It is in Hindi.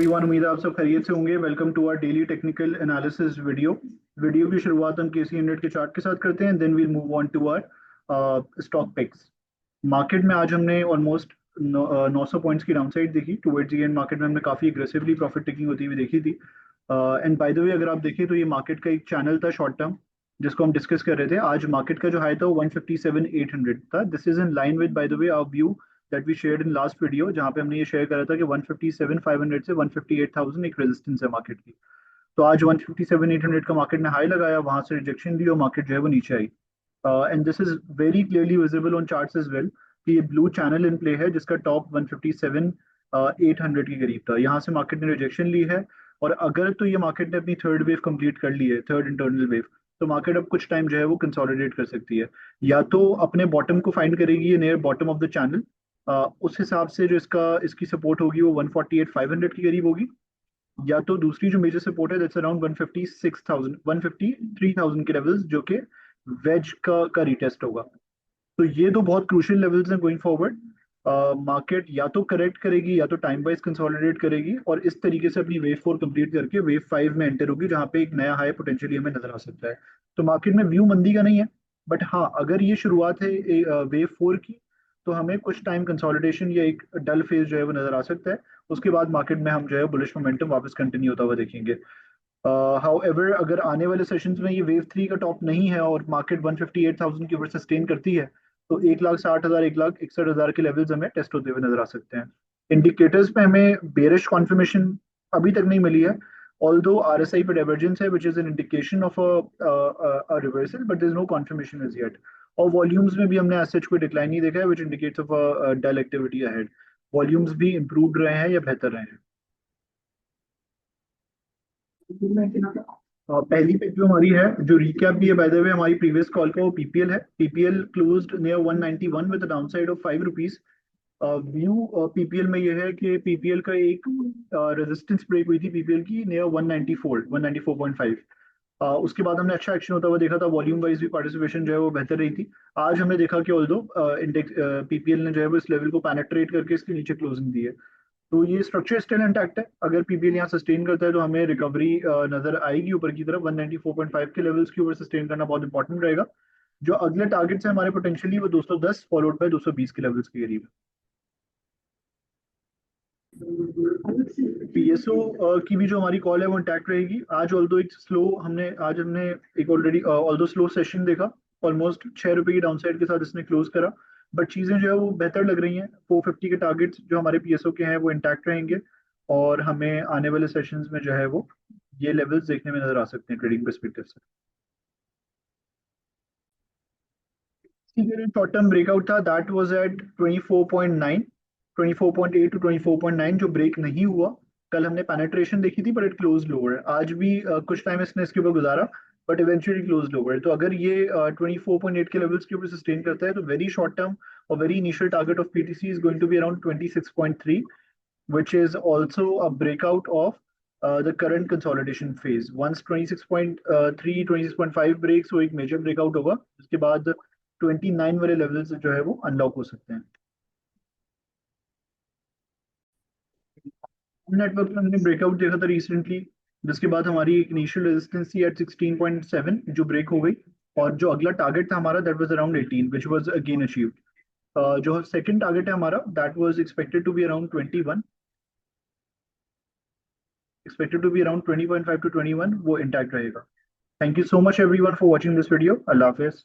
एवरीवन, उम्मीद है आप सब खैरियत से होंगे। Welcome to our daily technical analysis video की शुरुआत हम केसी 100 के चार्ट के साथ करते हैं, then we'll move on to our stock picks. Market में आज हमने ऑलमोस्ट 900 पॉइंट्स की डाउनसाइड देखी। टुवर्ड्स द एंड मार्केट में हमने काफी एग्रेसिवली प्रॉफिट टेकिंग होती हुई देखी थी। एंड बाय द वे, अगर आप देखें तो ये मार्केट का एक चैनल था शॉर्ट टर्म, जिसको हम डिस्कस कर रहे थे। आज मार्केट का जो हाई था वो 157,800 था। This is in line with, by the way, our view that we shared in last video, जहां पे हमने ये शेयर करा था कि 157,500 से 158,000 एक रेजिस्टेंस है मार्केट की। तो आज 157,800 का मार्केट ने हाई लगाया, वहां से रिजेक्शन दी और मार्केट जो है वो नीचे आई। And this is very clearly visible on charts as well कि ये ब्लू चैनल इन प्ले है, जिसका टॉप 157,800 के करीब था। यहाँ से मार्केट ने रिजेक्शन ली है, और अगर तो ये मार्केट ने अपनी थर्ड वेव कंप्लीट कर ली है, थर्ड इंटरनल वेव, तो मार्केट अब कुछ टाइम जो है वो कंसोलिडेट कर सकती है। या तो अपने बॉटम को फाइंड करेगी near bottom of the channel, उस हिसाब से जो इसकी सपोर्ट होगी वो 148,500 के करीब होगी। या तो दूसरी जो मेजर सपोर्ट है, दैट्स अराउंड 156,000 153,000 के लेवल्स, जो कि वेज का रिटेस्ट होगा। तो ये दो बहुत क्रूशियल लेवल्स हैं गोइंग फॉरवर्ड। मार्केट या तो करेक्ट करेगी या तो टाइम वाइज कंसोलिडेट करेगी, और इस तरीके से अपनी वेव 4 कंप्लीट करके वेव 5 में एंटर होगी, जहां पे एक नया हाई पोटेंशियली हमें नजर आ सकता है। तो मार्केट में व्यू मंदी का नहीं है, बट हाँ, अगर ये शुरुआत है वेव 4 की, तो हमें कुछ टाइम कंसोलिडेशन या एक डल फेज जो है वो नजर आ सकता है। उसके बाद मार्केट में हम जो है बुलिश मोमेंटम वापस कंटिन्यू होता हुआ देखेंगे। हाउएवर, अगर आने वाले सेशंस में ये वेव 3 का टॉप नहीं है और मार्केट 158,000 के ऊपर सस्टेन करती है, तो 1,60,000 1,61,000 के लेवल्स हमें टेस्ट होते हुए नजर आ सकते हैं। इंडिकेटर्स पे हमें बेरिश कॉन्फर्मेशन अभी तक नहीं मिली है, ऑल्दो आरएसआई पे डाइवर्जेंस है, which is an indication of a reversal, but there is no confirmation is yet. और वॉल्यूम्स में भी हमने ऐसा कोई डिक्लाइन नहीं देखा है, which indicates of a dull activity ahead. Volumes भी इंप्रूव रहे हैं या बेहतर रहे हैं। पहली पिक जो हमारी है, जो रिकैप भी है बाय द वे हमारी प्रीवियस कॉल का, वो पीपीएल है। PPL closed near 191 with downside of 5 rupees. View PPL में ये है कि पीपीएल का एक रेजिस्टेंस ब्रेक हुई थी पीपीएल की नियर 194 194.5। उसके बाद हमने अच्छा एक्शन होता हुआ देखा था। वॉल्यूम वाइज भी पार्टिसिपेशन जो है वो बेहतर रही थी। आज हमने देखा कि ऑल्दो इंडेक्स पीपीएल ने जो है वो इस लेवल को पेनेट्रेट करके इसके नीचे क्लोजिंग दी है। तो ये स्ट्रक्चर स्टिल इंटैक्ट है। अगर पीपीएल यहाँ सस्टेन करता है तो हमें रिकवरी नजर आएगी ऊपर की तरफ। 194.5 के लेवल्स के ऊपर सस्टेन करना बहुत इंपॉर्टेंट रहेगा। जो अगले टारगेट्स हैं हमारे पोटेंशियली, वो 210 फॉलोड बाय 220 के लेवल्स के करीब। पीएसओ की भी जो हमारी कॉल है वो इंटैक्ट रहेगी। आज हमने एक ऑलरेडी ऑल्दो स्लो सेशन देखा। ऑलमोस्ट 6 रुपए की डाउनसाइड के साथ इसने क्लोज करा, बट चीजें जो है वो बेहतर लग रही हैं। 450 के टारगेट्स जो हमारे पीएसओ के हैं वो इंटैक्ट रहेंगे, और हमें आने वाले सेशंस में जो है वो ये लेवल्स देखने में नजर आ सकते हैं ट्रेडिंग परस्पेक्टिव से। शॉर्ट टर्म ब्रेकआउट था, दैट वाज एट 24.9, 24.8 टू 24.9, जो ब्रेक नहीं हुआ। कल हमने पेनेट्रेशन देखी थी, बट इट क्लोज लोअर। आज भी कुछ टाइम इसने इसके ऊपर गुजारा, बट इवेंचुअली क्लोज लोअर। तो अगर ये 24.8 के लेवल्स के ऊपर सस्टेन करता है, तो वेरी शॉर्ट टर्म और very initial target of PTC is going to be around 26.3, which is also a breakout of the current consolidation phase. Once 26.3 26.5 breaks, वो एक मेजर ब्रेकआउट होगा। उसके बाद 29 वाले लेवल्स जो है वो अनलॉक हो सकते हैं। नेटवर्क में हमने ब्रेकआउट देखा था रिसेंटली, जिसके बाद हमारी एक इनिशियल रेजिस्टेंस थी एट 16.7, जो ब्रेक हो गई। और जो अगला टारगेट था हमारा, that was around 18, which was again achieved. जो सेकंड टारगेट है हमारा, that was expected to be around 20.5 to 21, वो इंटैक्ट रहेगा। Thank you so much everyone for watching this video. Allah Hafiz.